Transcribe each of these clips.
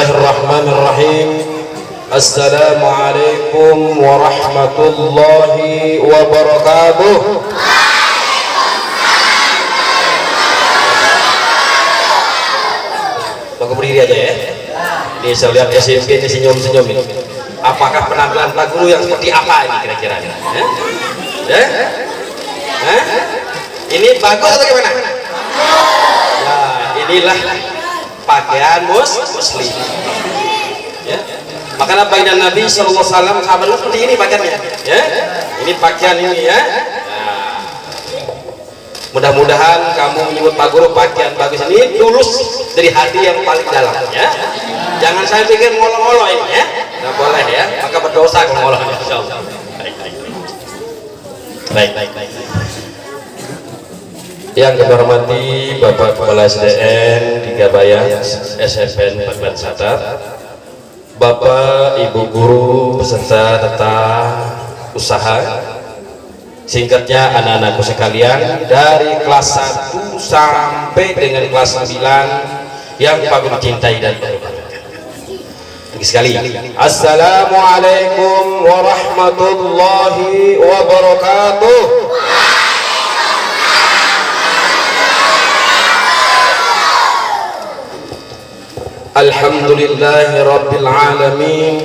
Bismillahirrahmanirrahim. Assalamualaikum warahmatullahi wabarakatuh. Tunggu berdiri aja ya. Ini saya lihat SMP ini senyum-senyum ini. Apakah penampilan Pak Guru yang seperti apa ini kira-kira? Ini bagus atau gimana? Ya, inilah pakaian muslim. Ya. Makanya baginda Nabi sallallahu alaihi wasallam sahabat seperti ini pakaiannya. Ya. Ini pakaian ini ya. Nah. Mudah-mudahan kamu menyebut Pak Guru pakaian bagus ini tulus dari hati yang paling dalam ya. Jangan saya pikir ngolong-ngolong ini ya. Enggak boleh ya. Maka berdosa kalau ngolong insyaallah. Baik. Yang kami hormati Bapak Kepala SDN 3 Bayang SMPN Bagbat Sadar, Bapak Ibu Guru beserta tata usaha, singkatnya anak-anakku sekalian dari kelas 1 sampai dengan kelas 9 yang Pak Guru cintai dan banggakan. Sekali, Assalamualaikum warahmatullahi wabarakatuh. Alhamdulillahi Rabbil Alamin,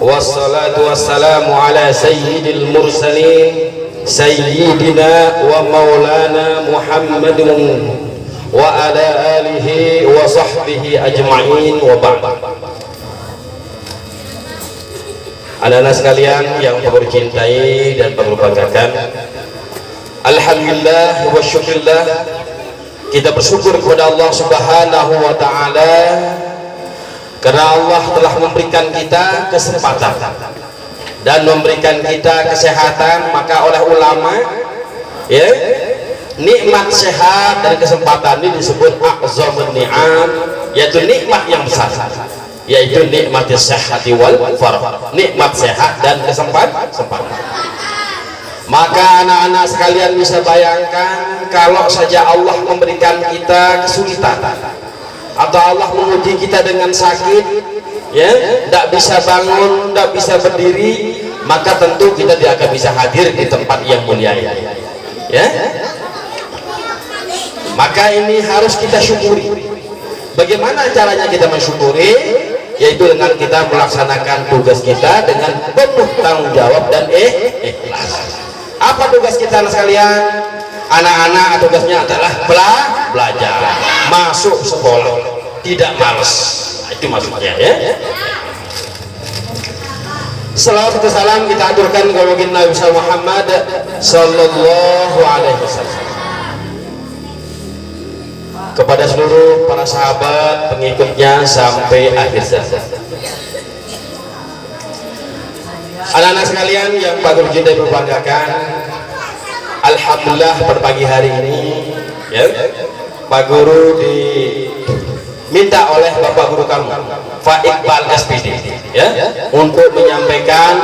wassalatu wassalamu ala sayyidil mursalin sayyidina wa maulana Muhammadin wa ala alihi wa sahbihi ajma'in wa ba'd. Anak-anak sekalian yang perlu cintai dan perlu banggakan, alhamdulillah wa syukurillah, kita bersyukur kepada Allah Subhanahu wa ta'ala karena Allah telah memberikan kita kesempatan dan memberikan kita kesehatan. Maka oleh ulama ya, nikmat sehat dan kesempatan ini disebut a'zamun ni'am, yaitu nikmat yang besar, yaitu nikmat sehati wal farah, nikmat sehat dan kesempatan. Maka anak-anak sekalian bisa bayangkan kalau saja Allah memberikan kita kesulitan atau Allah menguji kita dengan sakit ya, tidak bisa bangun, tidak bisa berdiri, maka tentu kita tidak akan bisa hadir di tempat yang mulia ya. Maka ini harus kita syukuri. Bagaimana caranya kita mensyukuri? Yaitu dengan kita melaksanakan tugas kita dengan penuh tanggung jawab dan ikhlas. Apa tugas kita anak sekalian? Anak-anak tugasnya adalah belajar, masuk sekolah, tidak malas. Nah, itu maksudnya ya. Salawat dan salam kita aturkan kepada Nabi Muhammad sallallahu alaihi wasallam, kepada seluruh para sahabat pengikutnya sampai akhir zaman. Anak-anak sekalian yang Pak Guru cintai berbanggakan, alhamdulillah pada pagi hari ini ya, Pak Guru diminta oleh Bapak Guru kamu Pak Iqbal SPD ya, untuk menyampaikan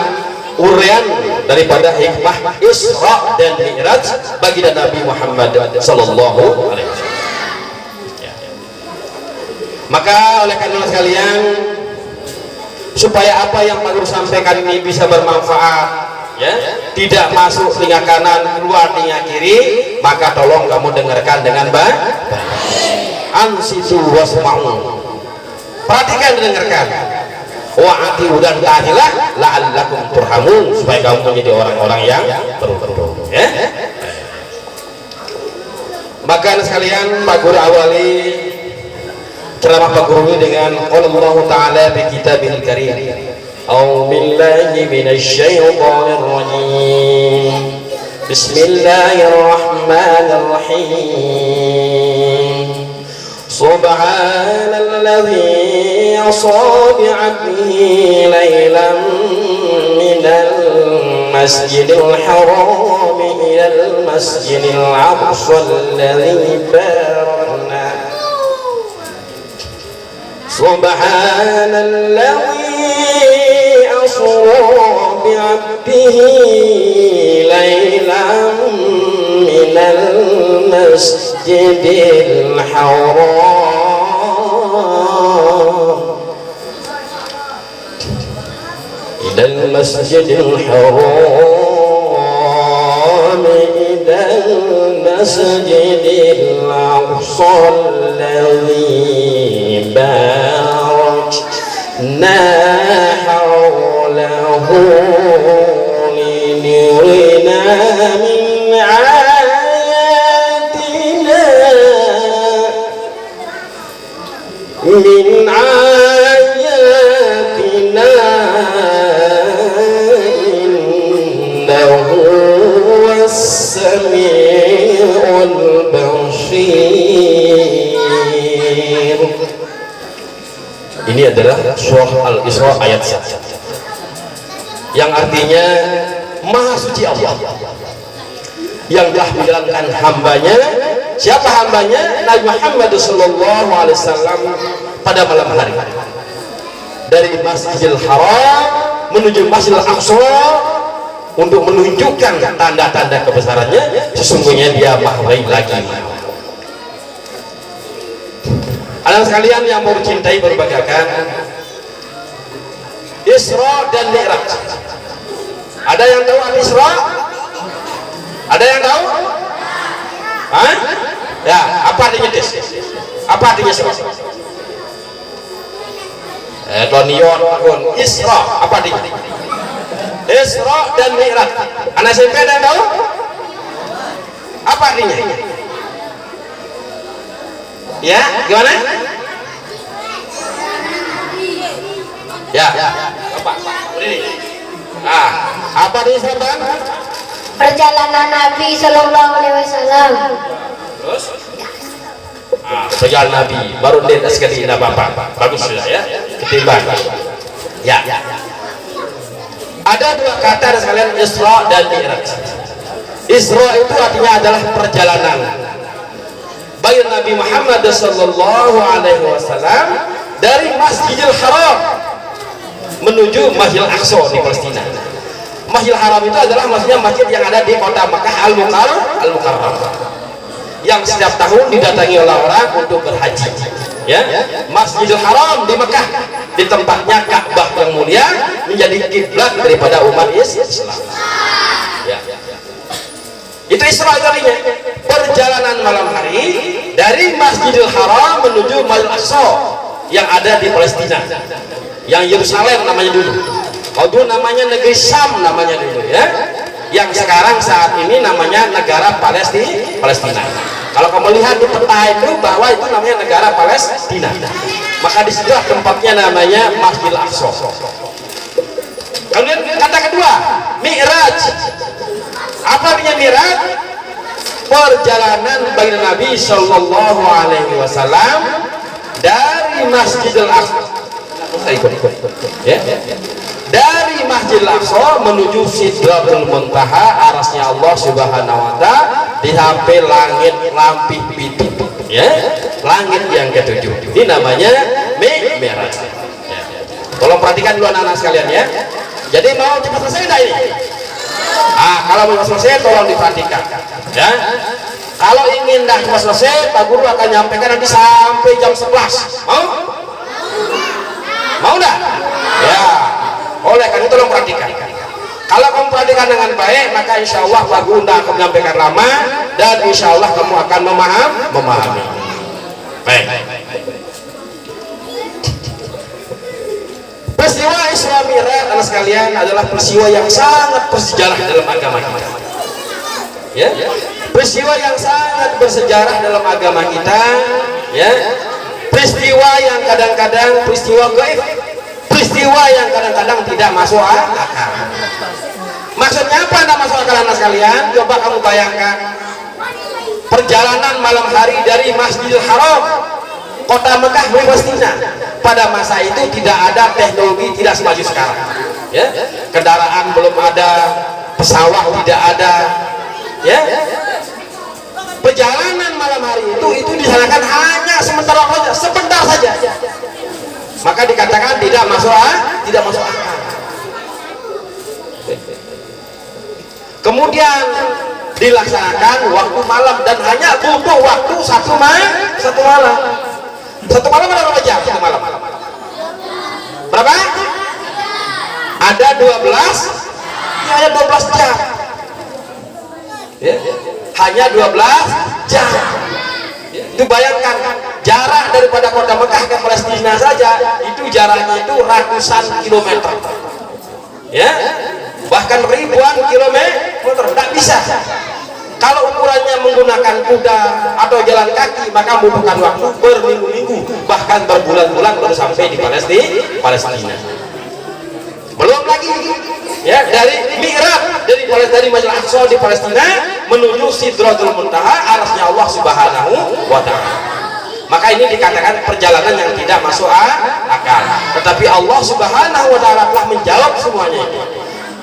uraian daripada hikmah Isra dan Mi'raj bagi Nabi Muhammad sallallahu alaihi wasallam. Maka oleh karena sekalian, supaya apa yang Pak Guru sampaikan ini bisa bermanfaat ya, tidak masuk telinga kanan keluar telinga kiri, maka tolong kamu dengarkan dengan baik. Ansitu wasma'u, perhatikan dan dengarkan. Wa'ati dan taatilah la'allakum turhamun, supaya kamu menjadi orang-orang yang beruntung ya. Maka sekalian, Pak Guru awali ceramah Pak Guru dengan Allah Ta'ala bi kitabihil karim. A'udzu billahi minasy syaithanir rajim. Bismillahirrahmanirrahim. Subhanalladzi asra bi'abdihi lailan minal masjidil haram ilal masjidil aqsal ladzi barakna. Subhanalladzi asra bi'abdihi lailan minal masjidil haram المسجد الحرام إلى المسجد الأقصى الذي باركنا حوله لنرنا من آياتنا إنه هو السميع البصير. Ini adalah surah Al-Isra ayat 1 yang artinya Maha Suci Allah yang telah menjalankan hambanya. Siapa hambanya? Nabi Muhammad sallallahu alaihi wasallam pada malam hari dari Masjidil Haram menuju Masjidil Aqsa untuk menunjukkan tanda-tanda kebesarannya. Sesungguhnya dia mahwai lagi. Anak sekalian yang mau mencintai berbanggakan, Isra dan Mi'raj. Ada yang tahu Al-Isra? Ada yang tahu? Hah? Ya, apa artinya des? Apa artinya Isra? Donion, Isra, apa artinya? Isra dan Mi'raj. Anak SMP ada yang tahu? Apa artinya? Ya, gimana? Ya, apa? Apa artinya Isra? Perjalanan Nabi Sallallahu Alaihi Wasallam. Terus? Perjalanan Nabi baru lihat sekali tidak apa-apa, bagus sudah ya, ketimbang. Ya. Ada dua kata sekalian, Isra dan Mi'raj. Isra itu artinya adalah perjalanan bayi Nabi Muhammad Sallallahu Alaihi Wasallam dari Masjidil Haram menuju Masjidil Aqsa di Palestina. Masjidil Haram itu adalah maksudnya masjid yang ada di kota Makkah Al-Mukarramah yang setiap tahun didatangi oleh orang untuk berhaji. Ya, Masjidil Haram di Makkah, di tempatnya Ka'bah yang mulia, menjadi kiblat daripada umat Islam. Ya. Itu Isra artinya perjalanan malam hari dari Masjidil Haram menuju Masjidil Aqsa yang ada di Palestina, yang Yerusalem namanya dulu. Dulu namanya negeri Syam namanya dulu ya, yang sekarang saat ini namanya negara Palestina. Kalau kamu lihat di peta itu bahwa itu namanya negara Palestina, maka di situ tempatnya namanya Masjidil Aqsa. Kemudian kata kedua, Mi'raj. Apa artinya Mi'raj? Perjalanan bagi Nabi Sallallahu Alaihi Wasallam dari Masjidil Aqsa. Ya. Dari Masjidil Aqsa menuju Sidratul Muntaha, arasnya Allah Subhanahu wa Ta'ala, di sampai langit lampih pitu ya, langit yang ketujuh. Ini namanya Mi'raj. Tolong perhatikan dulu anak-anak sekalian ya. Jadi mau cepat selesai enggak ini? Kalau mau selesai tolong diperhatikan ya. Kalau ingin dah cepat selesai, Pak Guru akan nyampaikan nanti sampai jam 11. Mau dah? Ya. Oleh karena itu tolong perhatikan. Kalau kamu perhatikan dengan baik, maka insya Allah Pak Guru akan menyampaikan lama, dan insya Allah kamu akan memahami. Baik. Peristiwa Isra Mi'raj anak sekalian adalah peristiwa yang sangat bersejarah dalam agama kita. Ya, peristiwa yang sangat bersejarah dalam agama kita. Ya, peristiwa yang kadang-kadang peristiwa gaib, peristiwa yang kadang-kadang tidak masuk akal. Maksudnya apa tidak masuk akal anak sekalian? Coba kamu bayangkan perjalanan malam hari dari Masjidil Haram, kota Mekah ke Palestina. Pada masa itu tidak ada teknologi, tidak semaju sekarang ya, kendaraan belum ada, pesawat tidak ada ya. Perjalanan malam hari itu dilaksanakan hanya sebentar saja, maka dikatakan tidak masuk akal. Kemudian dilaksanakan waktu malam dan hanya butuh waktu satu malam. Satu malam ada berapa jam? Satu malam berapa? ada 12, ya ada 12 jam. Ya, hanya 12 jam. Itu bayangkan jarak daripada kota Mekah ke Palestina saja itu jaraknya itu ratusan kilometer. Ya, bahkan ribuan kilometer. Tidak bisa. Kalau ukurannya menggunakan kuda atau jalan kaki, maka membutuhkan waktu berminggu-minggu, bahkan berbulan-bulan baru sampai di Palestina. Belum lagi ya dari Mi'raj dari Masjid Al-Aqsa di Palestina menuju Sidratul Muntaha, arasnya Allah Subhanahu wa taala. Maka ini dikatakan perjalanan yang tidak masuk akal. Tetapi Allah Subhanahu wa taala telah menjawab semuanya ini.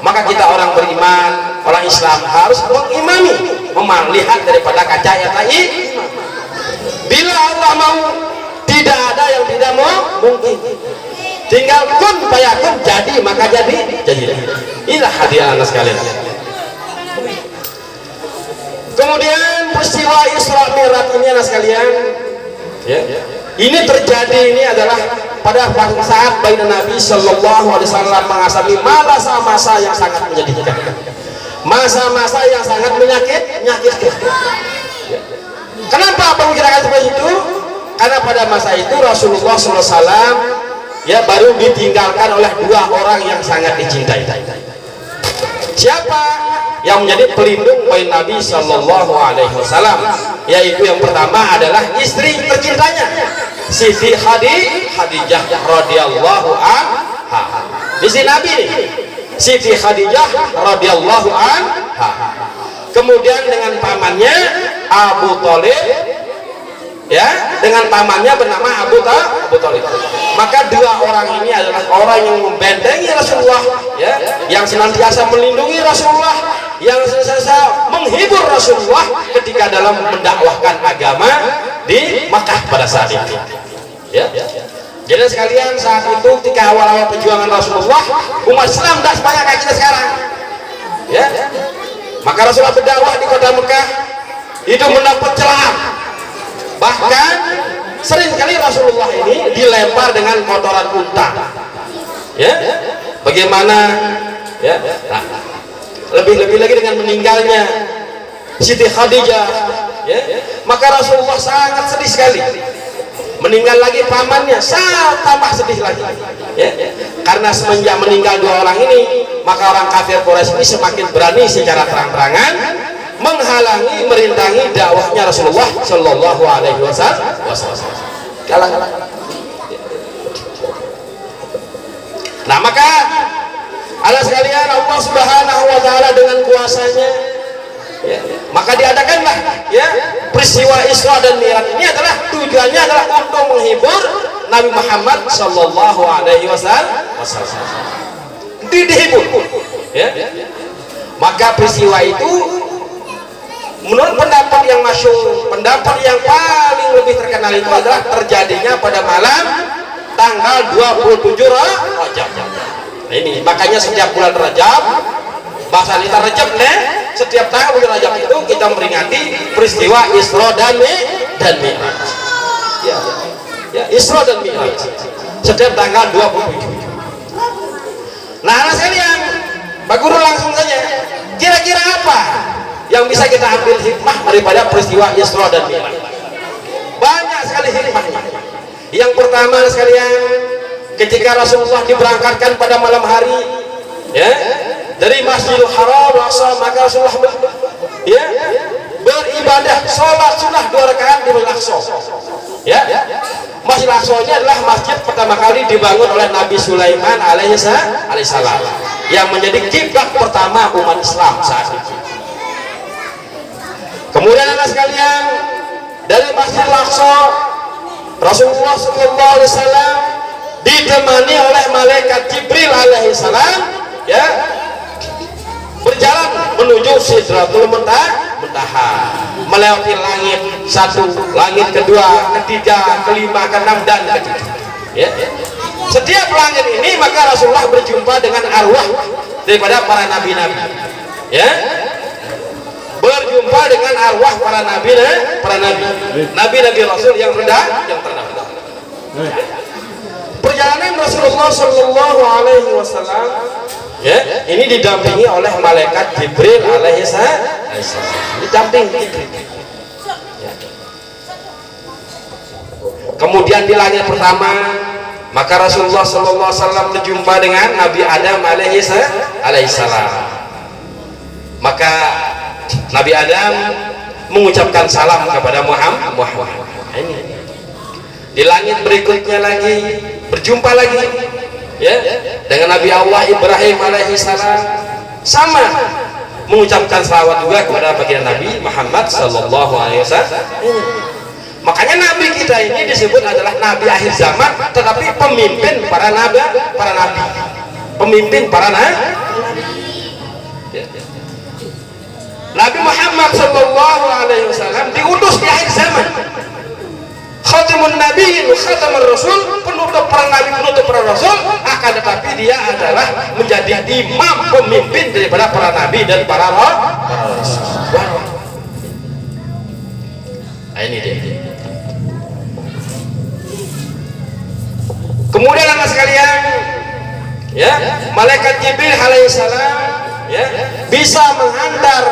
Maka kita orang beriman, orang Islam harus mengimami, melihat daripada kaca yang lain. Bila Allah mau, tidak ada yang tidak mau mungkin. Tinggal kun fayakun, jadi maka jadi. Inilah hadiah anak sekalian. Kemudian peristiwa Isra Mi'raj ini anak sekalian, ya, ini terjadi ini adalah pada saat baginda Nabi Shallallahu Alaihi Wasallam mengalami masa-masa yang sangat menyedihkan, masa-masa yang sangat menyakitkan. Kenapa pemikiran seperti itu? Karena pada masa itu Rasulullah SAW ya baru ditinggalkan oleh dua orang yang sangat dicintai. Siapa yang menjadi pelindung bagi Nabi Shallallahu Alaihi Wasallam? Yaitu yang pertama adalah istri tercintanya, Siti Khadijah radhiyallahu anha. Istri Nabi nih, Siti Khadijah radhiyallahu anha. Kemudian dengan pamannya Abu Thalib, ya, dengan pamannya bernama Abu Thalib. Maka dua orang ini adalah orang yang membentengi Rasulullah, ya, yang senantiasa melindungi Rasulullah, yang senantiasa menghibur Rasulullah ketika dalam mendakwahkan agama di Makkah pada saat itu. Ya. Jadi sekalian, saat itu ketika awal-awal perjuangan Rasulullah, umat Islam tidak sebanyak kayak kita sekarang. Ya. Maka Rasulullah berdakwah di kota Mekah itu mendapat celaan. Bahkan sering kali Rasulullah ini dilempar dengan kotoran unta. Ya, bagaimana? Ya, nah, lebih lagi dengan meninggalnya Siti Khadijah. Ya, maka Rasulullah sangat sedih sekali. Meninggal lagi pamannya, sangat tambah sedih lagi. Ya, karena semenjak meninggal dua orang ini, maka orang kafir Quraisy ini semakin berani secara terang-terangan menghalangi, merintangi dakwahnya Rasulullah Shallallahu Alaihi Wasallam. Nah, maka Allah sekalian, Allah Subhanahu Wa Taala dengan kuasanya, ya, maka diadakanlah ya peristiwa Isra dan Mi'raj ini adalah tujuannya adalah untuk menghibur Nabi Muhammad Shallallahu Alaihi Wasallam. Dihibur, ya. Maka peristiwa itu menurut pendapat yang masyhur, pendapat yang paling lebih terkenal itu adalah terjadinya pada malam tanggal 27 Rajab. Nah, ini makanya setiap bulan Rajab, bahasa kita Rajab nih, setiap tanggal bulan Rajab itu kita memperingati peristiwa Isra dan Mi'raj. Ya, Isra dan Mi'raj setiap tanggal 27. Nah, anak sekalian, Pak Guru langsung saja, kira-kira apa yang bisa kita ambil hikmah daripada peristiwa Isra dan Mi'raj? Banyak sekali hikmahnya. Yang pertama sekalian, ketika Rasulullah diberangkatkan pada malam hari, ya, dari Masjidil Haram, maka Rasulullah ya, beribadah sholat sunnah 2 rakaat di Masjid Al-Aqsa. Ya, Masjid Al-Aqsa ini adalah masjid pertama kali dibangun oleh Nabi Sulaiman alaihissalam, yang menjadi kiblat pertama umat Islam saat itu. Kemudian anak sekalian, dari Masjid Al-Aqsa Rasulullah SAW ditemani oleh malaikat Jibril alaihissalam, ya, berjalan menuju Sidratul Muntaha, melewati langit 1, langit kedua, ketiga, kelima, keenam dan ketujuh. Ya. Setiap langit ini maka Rasulullah berjumpa dengan arwah daripada para nabi-nabi. Ya. Berjumpa dengan arwah para nabi, nabi Rasul yang terdahulu. Perjalanan Rasulullah Shallallahu Alaihi Wasallam Ya, ini didampingi oleh malaikat Jibril alaihi salam. Didampingi. Ya. Kemudian di langit pertama, maka Rasulullah sallallahu alaihi wasallam berjumpa dengan Nabi Adam alaihi salam. Maka Nabi Adam mengucapkan salam kepada Muhammad. Ini. Di langit berikutnya lagi berjumpa lagi, ya, dengan Nabi Allah Ibrahim alaihi salam, sama mengucapkan salawat juga kepada baginda Nabi Muhammad sallallahu alaihi wasallam. Makanya Nabi kita ini disebut adalah Nabi akhir zaman, tetapi pemimpin para nabi, pemimpin para nabi. Nabi Muhammad sallallahu alaihi wasallam diutus di akhir zaman. Khatamun Nabiyyin wa Khatamur Rasul, penutup para nabi, penutup para rasul, akan tetapi dia adalah menjadi imam pemimpin daripada para nabi dan para rasul. Nah, ini dia. Kemudian anak sekalian, ya, malaikat Jibril alaihissalam, ya, bisa menghantar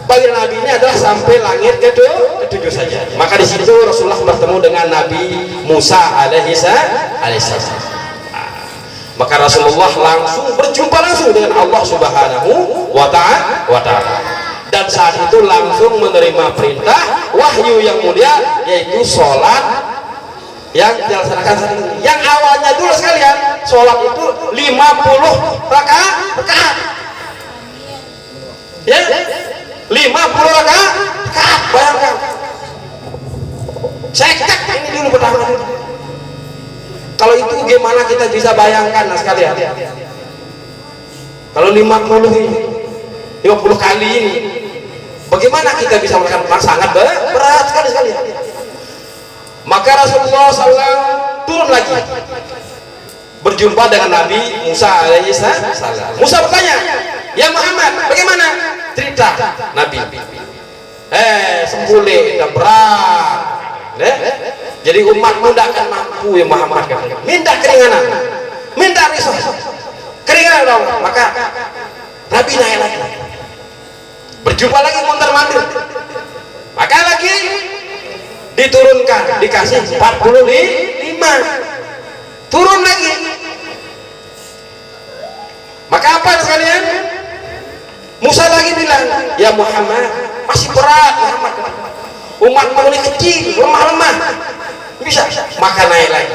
bagi nabi ini adalah sampai langit ketujuh saja. Maka di situ Rasulullah bertemu dengan Nabi Musa alaihissalam. Maka Rasulullah langsung berjumpa langsung dengan Allah Subhanahu wa ta'ala. Dan saat itu langsung menerima perintah wahyu yang mulia, yaitu sholat yang dilaksanakan saat ini. Yang awalnya dulu sekalian, sholat itu 50 rakaat. Ya, 50 rakaat. Bayangkan. Cekak ini dulu pertama. Kalau itu gimana kita bisa bayangkan sekalian? Kalau 50 ini, 50 kali ini, bagaimana kita bisa melakukan? Sangat berat sekali. Maka Rasulullah SAW turun lagi berjumpa dengan Nabi Musa alaihissalam. Musa bertanya, ya Muhammad, bagaimana? Cerita Nabi. Sembule dan berat. Jadi umatmu tidak akan mampu, ya Muhammad. Minta keringanan, minta resource, keringanan dong. Maka Nabi naik lagi, berjumpa lagi mondar mandir. Maka lagi diturunkan, dikasih 45, turun lagi. Maka apa sekalian? Musa lagi bilang, ya Muhammad, masih berat Muhammad, umatmu ini kecil, lemah, bisa. Maka naik lagi.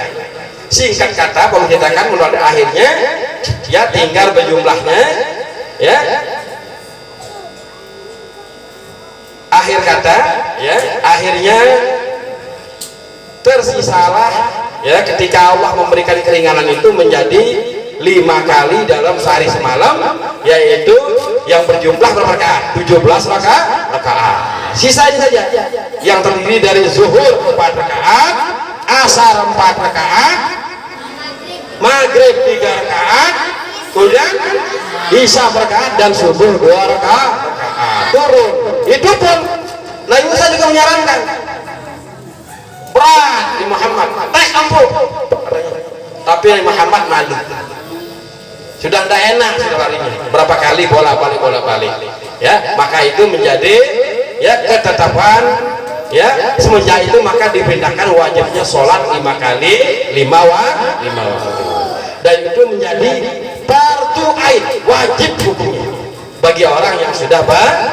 Singkat kata, kalau kita kan menurut akhirnya, ya tinggal berjumlahnya, ya. Akhir kata, ya, akhirnya tersisalah, ya, ketika Allah memberikan keringanan itu menjadi 5 kali dalam sehari semalam, yaitu yang berjumlah berapa rakaat? 17 rakaat. Sisanya saja yang terdiri dari zuhur 4 rakaat, asar 4 rakaat, maghrib 3 rakaat, kemudian isya rakaat, dan subuh 2 rakaat. Turun. Itu pun Nabi Musa juga menyarankan, berat di Muhammad, ampun. Tapi Muhammad malu. Sudah tidak enak sudah larinya. Berapa kali bolak-balik. Ya, maka itu menjadi, ya, ketetapan, ya, semenjak itu maka diperintahkan wajibnya sholat 5 kali, 5 waktu. Dan itu menjadi fardu ain, wajib hukumnya bagi orang yang sudah balik.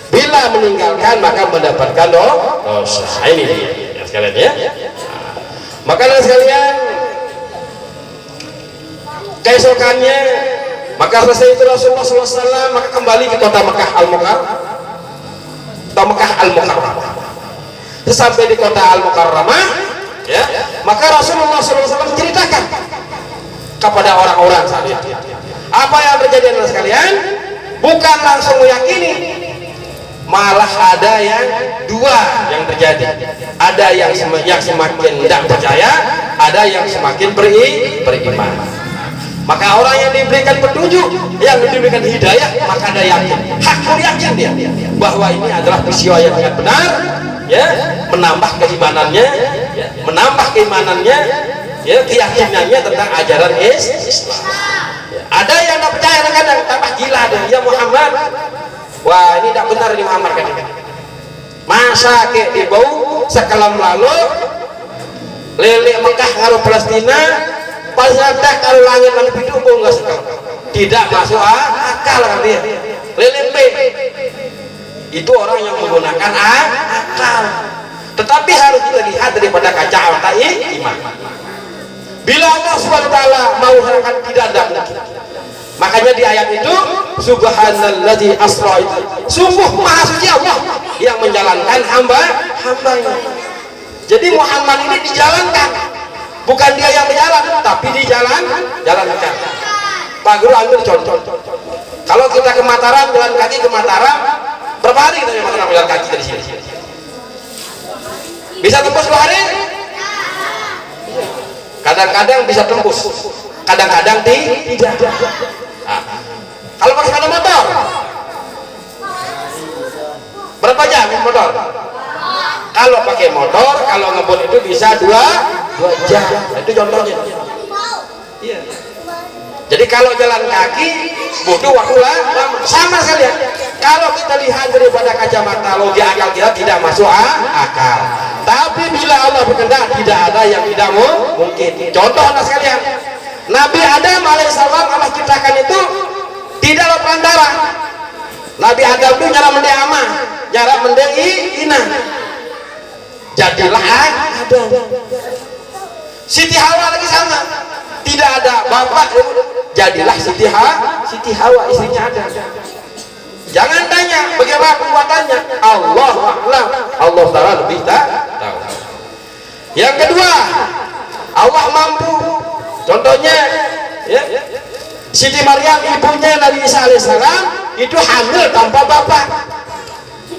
Bila meninggalkan maka mendapatkan dosa. Ini dia sekalian, ya. Maka sekalian, keesokannya maka selesai itu Rasulullah SAW maka kembali ke kota Mekah Al-Mukarramah. Sampai di kota Al-Mukarramah, ya, maka Rasulullah SAW menceritakan kepada orang-orang saat itu apa yang terjadi dengan sekalian. Bukan langsung meyakini, malah ada yang dua yang terjadi. Ada yang semakin tidak percaya, ada yang semakin beriman. Maka orang yang diberikan petunjuk, yang diberikan hidayah, maka ada yakin, hakul yakin dia bahwa ini adalah peristiwa yang sangat benar, ya, menambah keimanannya, ya, keyakinannya tentang ajaran Islam. Ada yang tidak percaya kadang tambah gila deh. Ya Muhammad, wah ini tidak benar ini Muhammad kan. Masa kayak dibau sekalam lalu lele Mekah karo Palestina pas nyadak karo langit hidup nggak sekalam. Tidak masuk akal kan dia. Lele P itu orang yang menggunakan akal. Tetapi harus kita lihat daripada kacamata iman. Bila Allah SWT mau harapkan tidak ada mungkin. Makanya di ayat itu subhanalladzi asra, sungguh maha suci Allah yang menjalankan hamba-hambanya. Jadi Muhammad ini dijalankan, bukan dia yang berjalan, tapi dijalankan. Pak Guru ambil contoh. Kalau kita ke Mataram, jalan kaki ke Mataram, berapa hari kita ke Mataram jalan kaki dari sini? Bisa tembus 2 hari? Kadang-kadang bisa tembus, kadang-kadang tidak. Nah, kalau pakai sepeda motor, berapa jam motor? Kalau pakai motor, kalau ngebut itu bisa 2 jam. Itu contohnya. Iya. Jadi kalau jalan kaki butuh waktu lama. Sama sekali ya. Kalau kita lihat daripada kacamata logika akal kita tidak masuk akal. Tapi bila Allah berkehendak tidak ada yang tidak mungkin. Contoh anak sekalian, Nabi Adam alaihissalam Allah ciptakan itu tidak ada perantara. Nabi Adam itu nyara mende ama, nyara mende ina. Jadilah Adam. Siti Hawa lagi sama. Tidak ada bapak, jadilah Siti Hawa istrinya Adam. Jangan tanya bagaimana perbuatannya, Allah a'lam. Allah Ta'ala lebih tahu. Yang kedua, Allah mampu. Contohnya ya, Siti Maryam ibunya Nabi Isa alaihissalam itu hamil tanpa bapak,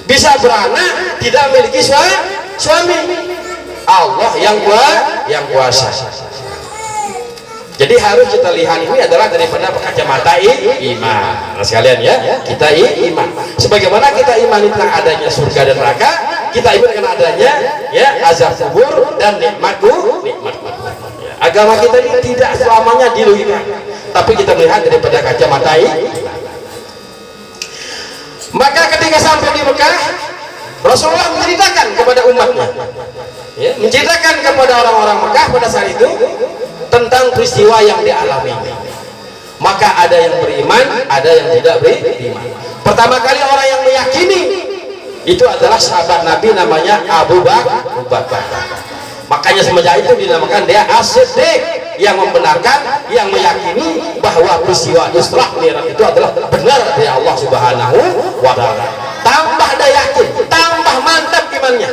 bisa beranak, tidak memiliki suami. Allah yang kuasa. Jadi harus kita lihat ini adalah daripada kacamata iman. Nah sekalian ya, kita iman. Sebagaimana kita imani tentang adanya surga dan neraka, kita iman dengan adanya ya azab kubur dan nikmat. Agama kita ini tidak selamanya diluikan, tapi kita melihat daripada kacamata iman. Maka ketika sampai di Mekah, Rasulullah menceritakan kepada umatnya, ya, menceritakan kepada orang-orang Mekah pada saat itu tentang peristiwa yang dialami. Maka ada yang beriman, ada yang tidak beriman. Pertama kali orang yang meyakini itu adalah sahabat Nabi namanya Abu Bakar. Makanya semenjak itu dinamakan dia As-Siddiq, yang membenarkan, yang meyakini bahwa peristiwa Isra Mi'raj itu adalah benar dari Allah Subhanahu wa Ta'ala. Tambah dia yakin, tambah mantap imannya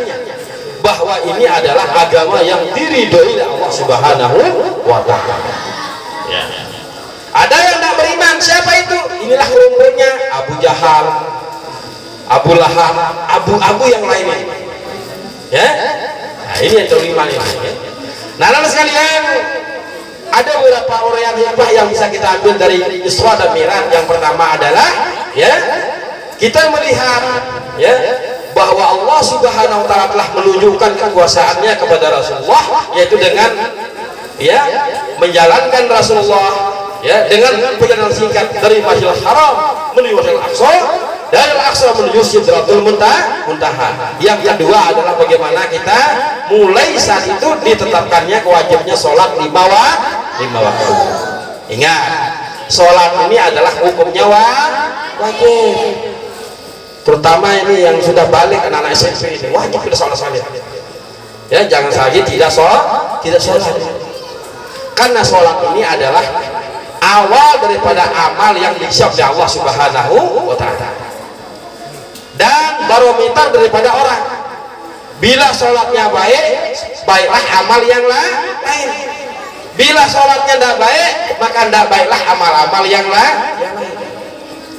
bahwa ini adalah agama yang diridhoi oleh Allah Subhanahu wa Ta'ala. Ya. Ada yang tidak beriman, siapa itu? Inilah kelompoknya Abu Jahal, Abu Lahab, abu-abu yang lainnya. Ya. Nah, ini yang beriman ini. Ya. Nah, lalu sekalian, ada beberapa orang yang hebat yang bisa kita ambil dari Isra dan Mi'raj. Yang pertama adalah ya, kita melihat ya bahwa Allah Subhanahu wa Ta'ala telah menunjukkan kekuasaannya kepada Rasulullah, yaitu dengan ya menjalankan Rasulullah ya dengan perjalanan singkat dari Masjidil Haram menuju Masjidil Aqsa, dari Al-Aqsa menuju Sidratul Muntaha. Yang kedua adalah bagaimana kita mulai saat itu ditetapkannya kewajibannya sholat 5 waktu. Ingat, sholat ini adalah hukumnya wajib. Terutama ini yang sudah balik anak-anak SMP ini wajib kita sholat. Ya, jangan saja tidak sholat. Karena sholat ini adalah awal daripada amal yang dihijab oleh Allah Subhanahu wa Ta'ala, dan barometer daripada orang. Bila sholatnya baik, baiklah amal yang lain. Bila sholatnya tidak baik, maka tidak baiklah amal-amal yang lain.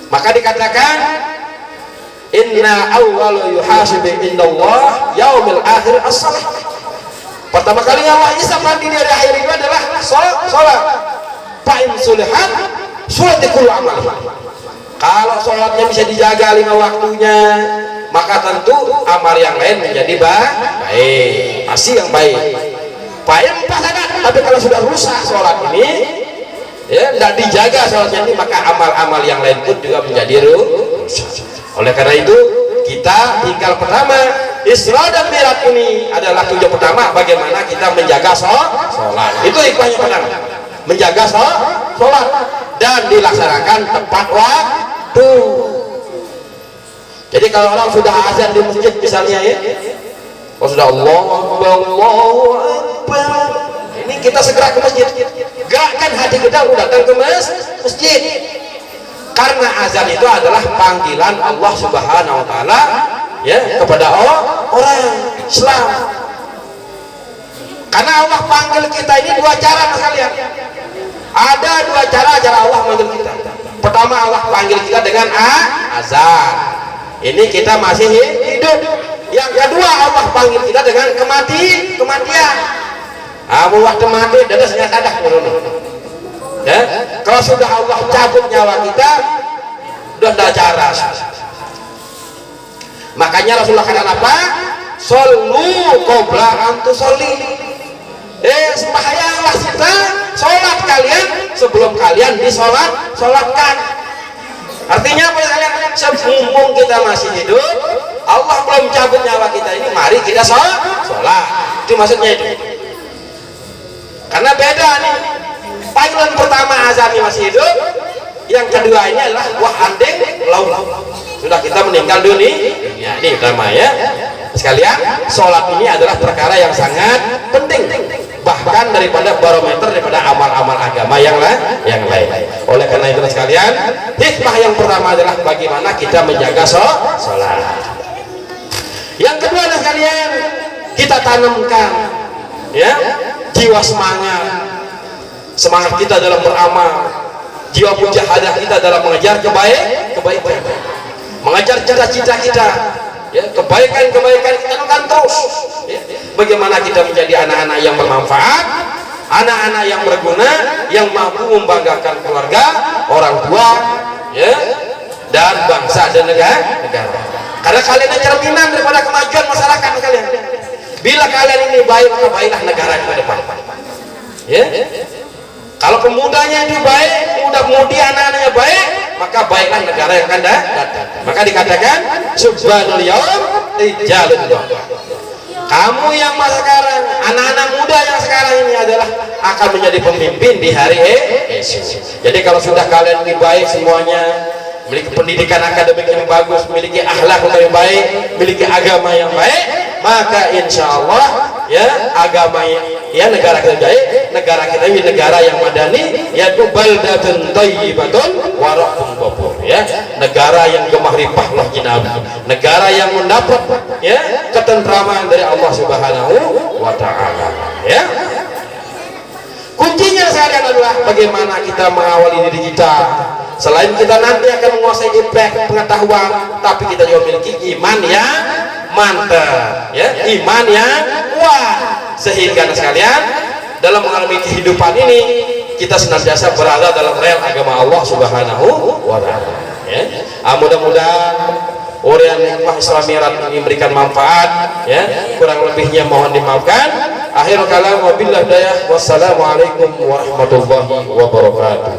Maka dikatakan inna awwalu yuhasibu indallah yaumil akhir as-salah. Pertama kali Allah hisab nanti di hari akhir itu adalah sholat. Fa'in sulihat sulatikul amal. Kalau sholatnya bisa dijaga 5 waktunya, maka tentu amal yang lain menjadi baik, pasti yang baik. Fa'in fasadat, tapi kalau sudah rusak sholat ini ya tidak dijaga sholatnya ini, maka amal-amal yang lain pun juga menjadi rusak. Oleh karena itu kita tinggal pertama Isra dan Mi'raj ini adalah tujuan pertama bagaimana kita menjaga sholat. Itu hikmahnya pertama, menjaga sholat dan dilaksanakan tepat waktu. Jadi kalau orang sudah azan di masjid misalnya ya, kalau sudah Allahu Akbar, ini kita segera ke masjid, gakkan hati kita udah datang ke masjid, karena azan itu adalah panggilan Allah Subhanahu wa taala ya kepada orang Islam. Karena Allah panggil kita ini dua cara mas kalian. Ada dua cara Allah manggil kita. Pertama Allah panggil kita dengan azan. Ini kita masih hidup. Yang kedua Allah panggil kita dengan kematian. Waktu mati dadasnya kadah ya. Kalau sudah Allah cabut nyawa kita, udah ada cara. Makanya Rasulullah kata apa? Shollu qabla an tusolli. Sembahyanglah kita, sholat kalian sebelum kalian disolatkan. Artinya apa kalian? Sebelum kita masih hidup, Allah belum cabut nyawa kita ini, mari kita sholat. Itu maksudnya itu. Karena beda nih. Panggilan pertama azan masih hidup, yang kedua ini adalah wah andeng lau. Sudah kita meninggal dunia. Ini pertama ya. Sekalian, sholat ini adalah perkara yang sangat penting, bahkan daripada barometer daripada amal-amal agama yang lain. Oleh karena itu sekalian, hikmah yang pertama adalah bagaimana kita menjaga sholat. Yang kedua adalah sekalian, kita tanamkan ya jiwa semangat kita dalam beramal, jiwa mujahadah kita dalam mengejar kebaikan, mengejar cita-cita kita ya, kebaikan kita akan terus ya. Bagaimana kita menjadi anak-anak yang bermanfaat, anak-anak yang berguna, yang mampu membanggakan keluarga, orang tua ya, dan bangsa dan negara. Karena kalian cerminan daripada kemajuan masyarakat kalian. Bila kalian ini baik, maka baiklah negara ke depan ya. Kalau pemudanya itu baik, muda-mudi anak-anaknya baik, maka baiklah negara yang akan datang. Maka dikatakan subhanal yaum rijalun. Kamu yang masa sekarang, anak-anak muda yang sekarang ini adalah akan menjadi pemimpin di hari esok. Jadi kalau sudah kalian ini baik semuanya, memiliki pendidikan akademik yang bagus, memiliki akhlak yang baik, memiliki agama yang baik, maka insya Allah ya agama ya negara kita baik, negara kita ini negara yang madani, yaitu baldatun thayyibatun wa rabbun ghafur ya, negara yang gemah ripah loh jinabi, negara yang mendapat ya ketentraman dari Allah Subhanahu wa taala ya. Kuncinya sekalian adalah bagaimana kita mengawali diri kita. Selain kita nanti akan menguasai ilmu pengetahuan, tapi kita juga memiliki iman yang mantap ya, iman yang kuat, sehingga sekalian dalam mengalami kehidupan ini kita senantiasa berada dalam rel agama Allah Subhanahu wa taala ya. Mudah-mudahan uraian hikmah Isra Mi'raj ini memberikan manfaat ya, kurang lebihnya mohon dimaafkan. Akhirul kalam wabillahi hidayah, wassalamualaikum warahmatullahi wabarakatuh.